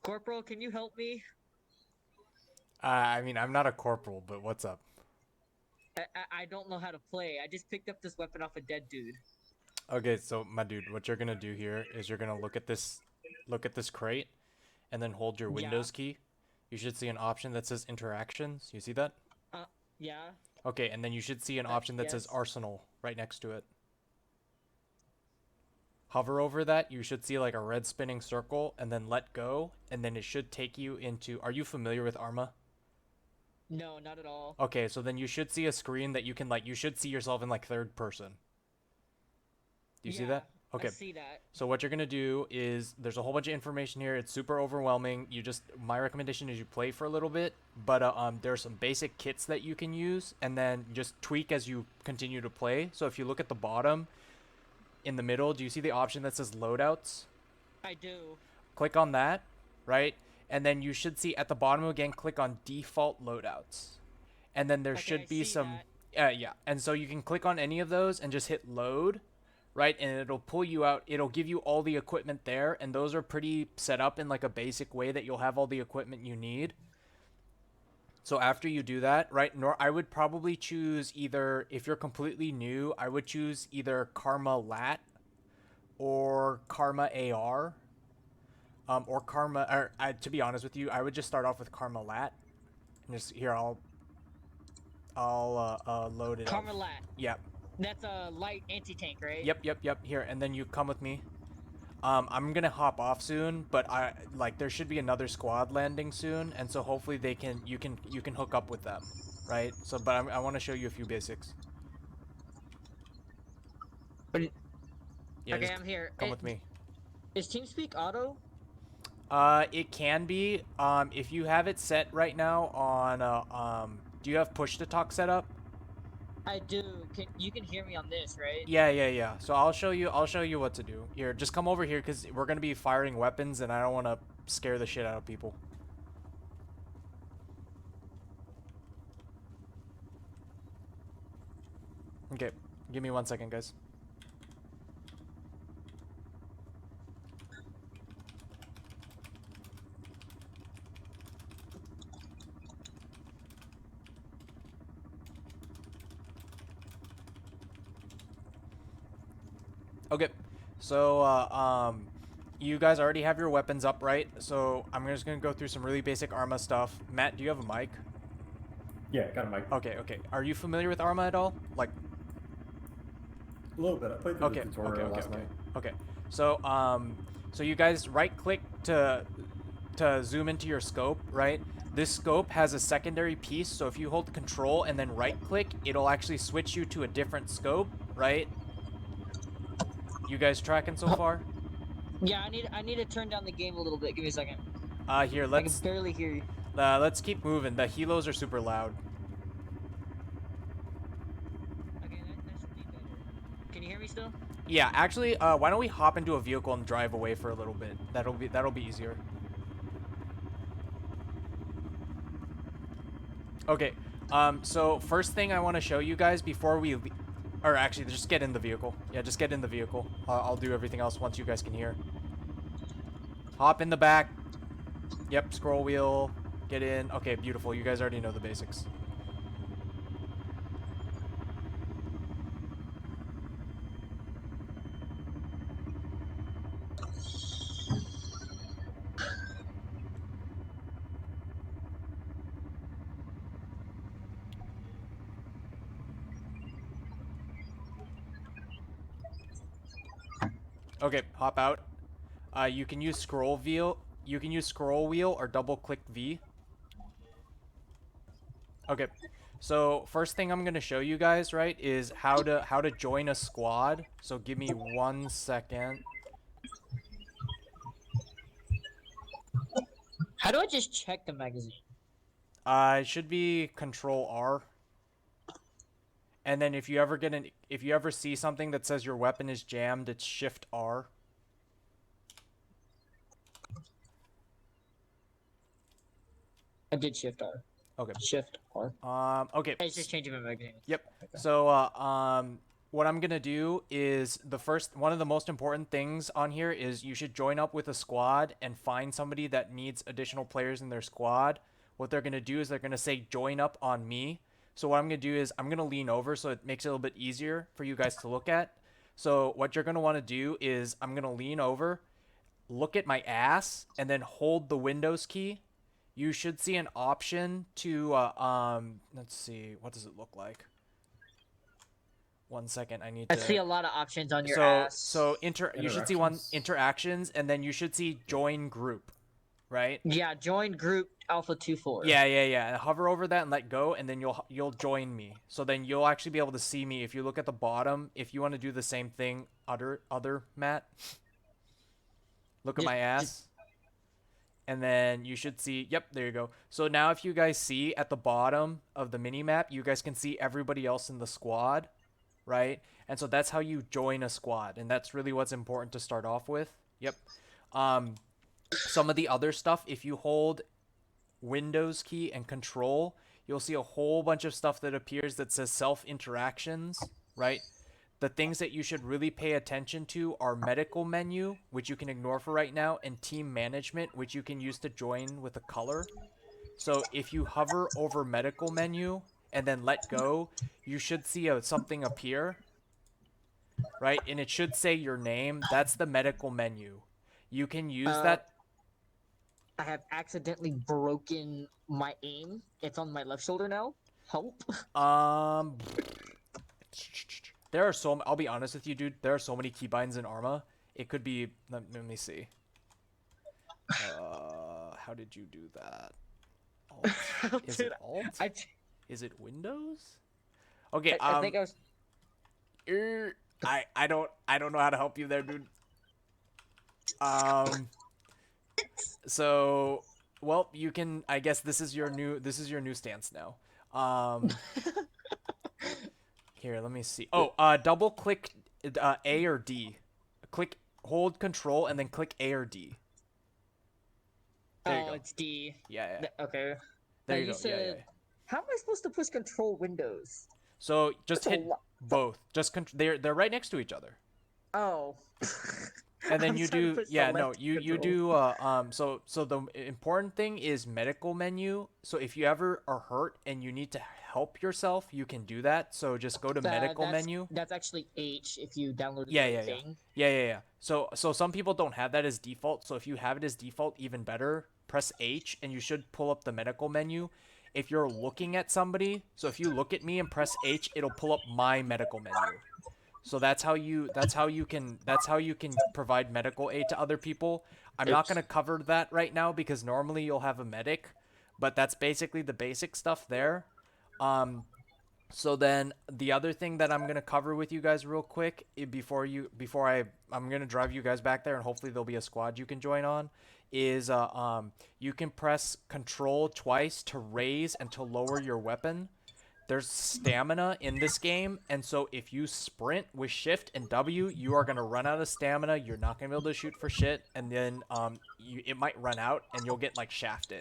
Corporal, can you help me? I mean, I'm not a corporal, but what's up? I don't know how to play. I just picked up this weapon off a dead dude. Okay, so my dude, what you're gonna do here is you're gonna look at this crate, and then hold your Yeah. Windows key. You should see an option that says interactions. You see that? Uh, yeah. Okay, and then you should see an option that says Yes. Arsenal right next to it. Hover over that, you should see like a red spinning circle, and then let go, and then it should take you into. Are you familiar with Arma? No, not at all. Okay, so then you should see a screen that you can like. You should see yourself in like third person. Do you see Yeah, that? I Okay. see that. So what you're gonna do is there's a whole bunch of information here. It's super overwhelming. My recommendation is you play for a little bit, but there's some basic kits that you can use, and then just tweak as you continue to play. So if you look at the bottom in the middle, do you see the option that says loadouts? I do. Click on that, right? And then you should see at the bottom again, click on default loadouts, and then there Okay, I should be see some, that. yeah. And so you can click on any of those and just hit load, right? And it'll pull you out. It'll give you all the equipment there, and those are pretty set up in like a basic way that you'll have all the equipment you need. So after you do that, right? I would probably choose either if you're completely new, I would choose either Karma Lat or Karma AR, or Karma. Or to be honest with you, I would just start off with Karma Lat. And just here, I'll load it up. Carmelat. Yep, That's a light anti-tank, right? yep. Here, and then you come with me. I'm gonna hop off soon, but there should be another squad landing soon, and so hopefully you can hook up with them, right? So, but I want to show you a few basics. But Yeah, okay, just I'm here. come with me. Is TeamSpeak auto? It can be. If you have it set right now on do you have push to talk set up? I do. You can hear me on this, right? Yeah. So I'll show you what to do. Here, just come over here because we're gonna be firing weapons, and I don't want to scare the shit out of people. Okay, give me 1 second, guys. Okay, so you guys already have your weapons up, right? So I'm just gonna go through some really basic Arma stuff. Matt, do you have a mic? Yeah, got a mic. Okay. Are you familiar with Arma at all? Like, A little bit. I played through the tutorial last night. okay. So so you guys right click to zoom into your scope, right? This scope has a secondary piece, so if you hold control and then right click, it'll actually switch you to a different scope, right? You guys tracking so far? Yeah, I need to turn down the game a little bit. Give me a second. Here, I can barely hear you. let's keep moving. The helos are super loud. Okay, that should be better. Can you hear me still? Yeah, actually, why don't we hop into a vehicle and drive away for a little bit? That'll be easier. Okay. So first thing I want to show you guys before or actually, just get in the vehicle. Yeah, just get in the vehicle. I'll do everything else once you guys can hear. Hop in the back. Yep, scroll wheel. Get in. Okay, beautiful. You guys already know the basics. Okay, hop out. You can use scroll wheel. You can use scroll wheel or double click V. Okay. So first thing I'm gonna show you guys, right, is how to join a squad. So give me 1 second. How do I just check the magazine? It should be Control R. And then if you ever see something that says your weapon is jammed, it's Shift R. I did Shift R. Okay. Shift R. Okay. It's just changing my magazine. Yep. Okay. So what I'm gonna do is one of the most important things on here is you should join up with a squad and find somebody that needs additional players in their squad. What they're gonna do is they're gonna say join up on me. So what I'm gonna do is I'm gonna lean over so it makes it a little bit easier for you guys to look at. So what you're gonna want to do is I'm gonna lean over, look at my ass, and then hold the Windows key. You should see an option to let's see, what does it look like? 1 second, I need to. I see a lot of options on your So ass. so you should see one interactions, and then you should see join group, right? Yeah, join group Alpha 24. Yeah. Hover over that and let go, and then you'll join me. So then you'll actually be able to see me if you look at the bottom. If you want to do the same thing, other Matt, look at my ass. And then you should see, yep, there you go. So now if you guys see at the bottom of the mini map, you guys can see everybody else in the squad, right? And so that's how you join a squad, and that's really what's important to start off with. Yep. Some of the other stuff, if you hold Windows key and Control, you'll see a whole bunch of stuff that appears that says self interactions, right? The things that you should really pay attention to are medical menu, which you can ignore for right now, and team management, which you can use to join with a color. So if you hover over medical menu and then let go, you should see something appear, right? And it should say your name. That's the medical menu. You can use that. I have accidentally broken my aim. It's on my left shoulder now. Help. There are I'll be honest with you, dude. There are so many keybinds in Arma. It could be. Let me see. How did you do that? Alt? Is it Alt? Is it Windows? Okay. I think I was. I don't know how to help you there, dude. So, well, you can. I guess this is your new stance now. Here, let me see. Oh, double click A or D. Hold Control and then click A or D. There you go. It's D. Yeah. Okay. There you go. Said, Yeah. how am I supposed to push Control Windows? So just hit both. They're right next to each other. Oh. And then you do you do so the important thing is medical menu. So if you ever are hurt and you need to help yourself, you can do that. So just go to medical menu. That's actually H if you download the thing. Yeah. So some people don't have that as default. So if you have it as default, even better. Press H and you should pull up the medical menu. If you're looking at somebody, so if you look at me and press H, it'll pull up my medical menu. So that's how you can provide medical aid to other people. I'm not going to cover that right now because normally you'll have a medic, but that's basically the basic stuff there. So then the other thing that I'm going to cover with you guys real quick I'm going to drive you guys back there and hopefully there'll be a squad you can join on is you can press Control twice to raise and to lower your weapon. There's stamina in this game, and so if you sprint with Shift and W, you are going to run out of stamina. You're not going to be able to shoot for shit, and then it might run out, and you'll get, like, shafted.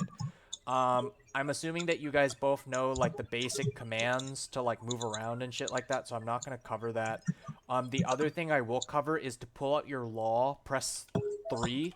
I'm assuming that you guys both know, like, the basic commands to, like, move around and shit like that, so I'm not going to cover that. The other thing I will cover is to pull out your law, press 3,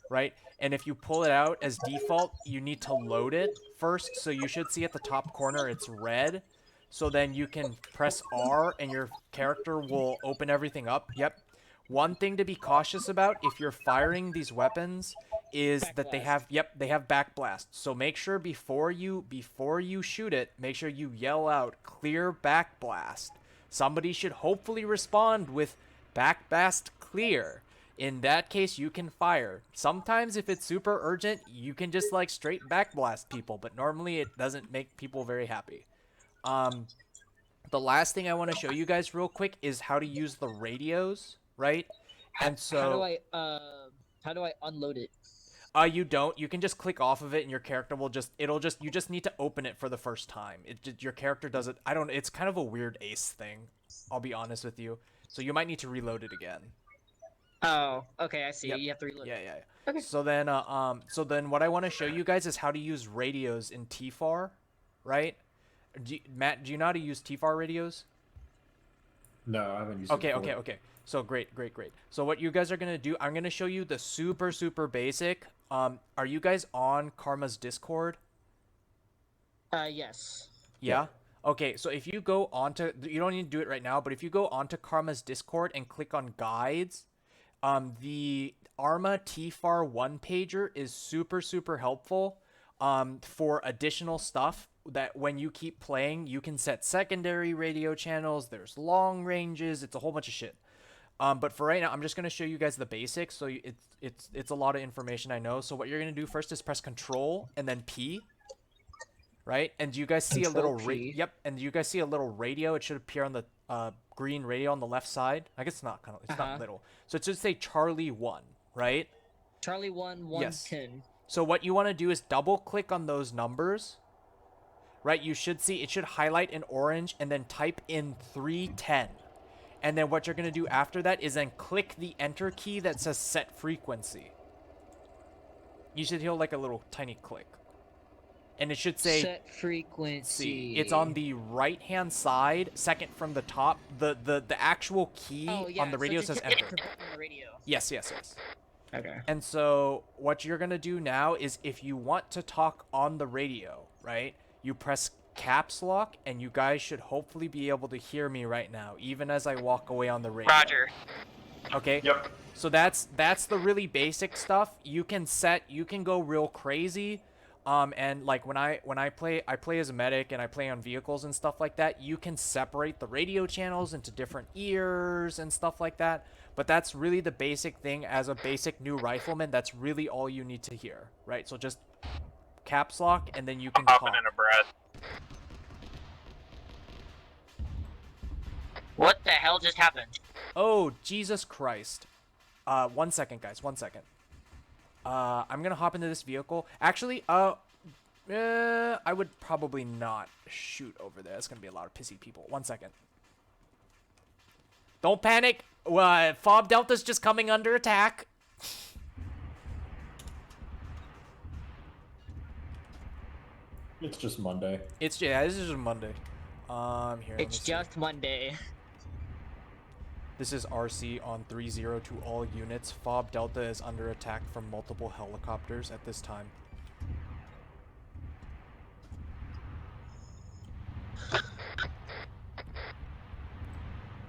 right? And if you pull it out as default, you need to load it first. So you should see at the top corner, it's red. So then you can press R and your character will open everything up. Yep. One thing to be cautious about if you're firing these weapons is that they have backblast. So make sure before you shoot it, make sure you yell out clear backblast. Somebody should hopefully respond with backblast clear. In that case, you can fire. Sometimes if it's super urgent, you can just like straight backblast people, but normally it doesn't make people very happy. The last thing I want to show you guys real quick is how to use the radios, right? And so how do I unload it? You don't. You can just click off of it and your character will you just need to open it for the first time. Your character does it. It's kind of a weird ace thing. I'll be honest with you. So you might need to reload it again. Oh, okay, I see. Yep. You have to reload. Yeah. Okay. So then what I want to show you guys is how to use radios in TFAR, right? Matt, do you know how to use TFAR radios? No, I haven't used Okay, it okay, before. okay. So great. So what you guys are gonna do, I'm gonna show you the super basic. Are you guys on Karma's Discord? Yes. Yeah? Okay, so if you go onto, you don't need to do it right now, but if you go onto Karma's Discord and click on guides, the Arma TFAR one pager is super helpful for additional stuff that when you keep playing, you can set secondary radio channels, there's long ranges, it's a whole bunch of shit. But for right now, I'm just going to show you guys the basics, so it's a lot of information, I know. So what you're going to do first is press Control and then P. Right, and you guys see Control a little P. yep, and you guys see a little radio. It should appear on the green radio on the left side. I guess it's not it's not little. So it should say Charlie 1, right? Charlie 1, 110. Yes. So what you want to do is double click on those numbers. Right, you should see it should highlight in orange and then type in 310. And then what you're going to do after that is then click the enter key that says set frequency. You should hear like a little tiny click. And it should say set frequency. It's on the right hand side, second from the top. The actual key on the radio says enter. On the radio. Yes. Okay. And so what you're gonna do now is if you want to talk on the radio, right? You press caps lock, and you guys should hopefully be able to hear me right now, even as I walk away on the radio. Roger. Okay. Yep. So that's the really basic stuff. You can go real crazy. And like when I play as a medic and I play on vehicles and stuff like that, you can separate the radio channels into different ears and stuff like that. But that's really the basic thing as a basic new rifleman. That's really all you need to hear, right? So just caps lock and then you can talk. Popping in a breath. What the hell just happened? Oh, Jesus Christ. 1 second, guys. 1 second. I'm gonna hop into this vehicle. Actually, I would probably not shoot over there. It's gonna be a lot of pissy people. 1 second. Don't panic. FOB Delta's just coming under attack. It's just Monday. This is just Monday. Here. It's just Monday. This is RC on 3-0 to all units. FOB Delta is under attack from multiple helicopters at this time.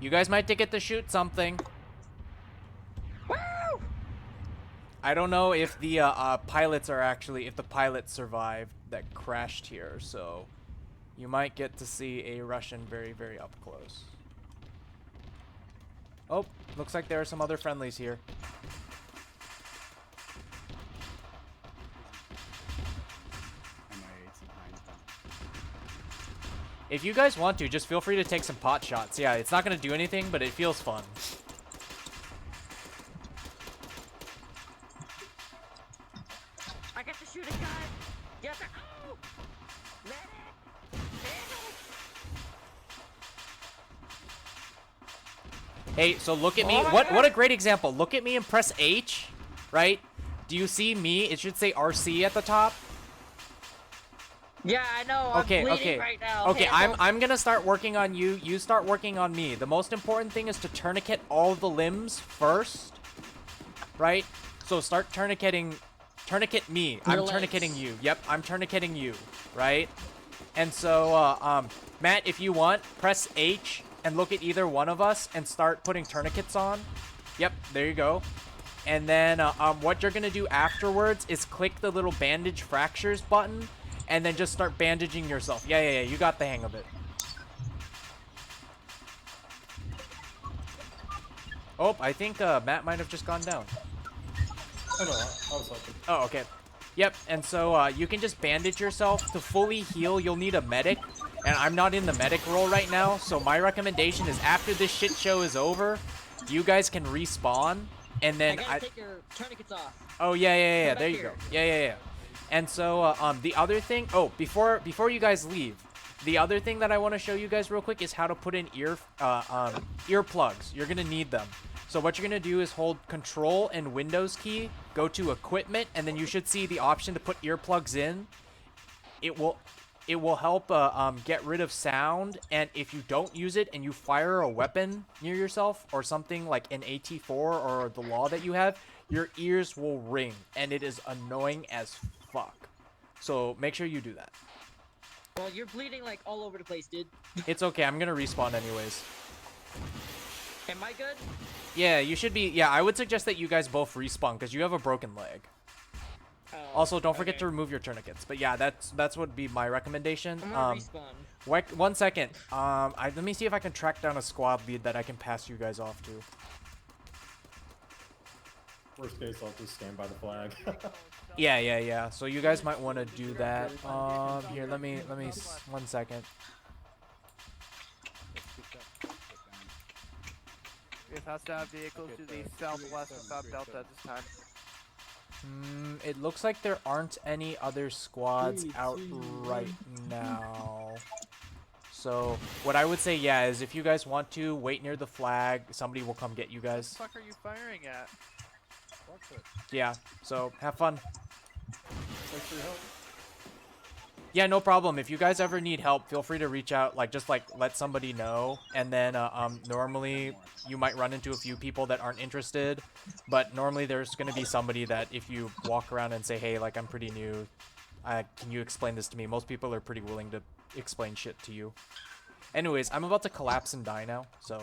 You guys might get to shoot something. Woo! I don't know if the if the pilots survived that crashed here, so you might get to see a Russian very up close. Oh, looks like there are some other friendlies here. If you guys want to, just feel free to take some pot shots. Yeah, it's not going to do anything, but it feels fun. I got to shoot a guy. Yes, sir. Oh! Medic! Hey, so look at me. What a great example. Look at me and press H, right? Do you see me? It should say RC at the top. Yeah, I know. I'm bleeding right now. Okay, I'm gonna start working on you. You start working on me. The most important thing is to tourniquet all the limbs first, right? So start tourniqueting. Tourniquet me. I'm tourniqueting you. Yep, I'm tourniqueting you, right? And so, Matt, if you want, press H and look at either one of us and start putting tourniquets on. Yep, there you go. And then what you're gonna do afterwards is click the little bandage fractures button and then just start bandaging yourself. Yeah, you got the hang of it. Oh, I think Matt might have just gone down. Oh no, I was helping. Oh, okay. Yep, and so you can just bandage yourself. To fully heal, you'll need a medic. And I'm not in the medic role right now, so my recommendation is after this shit show is over, you guys can respawn, and then I gotta take your tourniquets off. Oh, yeah, Come there back you go. here. Yeah. And so, the other thing... Oh, before you guys leave, the other thing that I want to show you guys real quick is how to put in earplugs. You're gonna need them. So what you're gonna do is hold Control and Windows key, go to Equipment, and then you should see the option to put earplugs in. It will... it will help get rid of sound, and if you don't use it and you fire a weapon near yourself or something like an AT4 or the law that you have, your ears will ring, and it is annoying as fuck. So make sure you do that. Well, you're bleeding like all over the place, dude. It's okay, I'm gonna respawn anyways. Am I good? Yeah, you should be. Yeah, I would suggest that you guys both respawn because you have a broken leg. Oh, Also, don't forget okay. to remove your tourniquets. But yeah, that's would be my recommendation. I'm gonna respawn. One second. Let me see if I can track down a squad lead that I can pass you guys off to. Worst case, I'll just stand by the flag. Yeah. So you guys might want to do that. Here, let me 1 second. If hostile vehicles to the southwest of South Delta at this time. It looks like there aren't any other squads out right now. So what I would say, yeah, is if you guys want to wait near the flag, somebody will come get you guys. What the fuck are you firing at? Yeah. So have fun. Thanks for your help. Yeah, no problem. If you guys ever need help, feel free to reach out. Just let somebody know. And then normally you might run into a few people that aren't interested, but normally there's gonna be somebody that if you walk around and say, hey, like I'm pretty new, can you explain this to me? Most people are pretty willing to explain shit to you. Anyways, I'm about to collapse and die now, so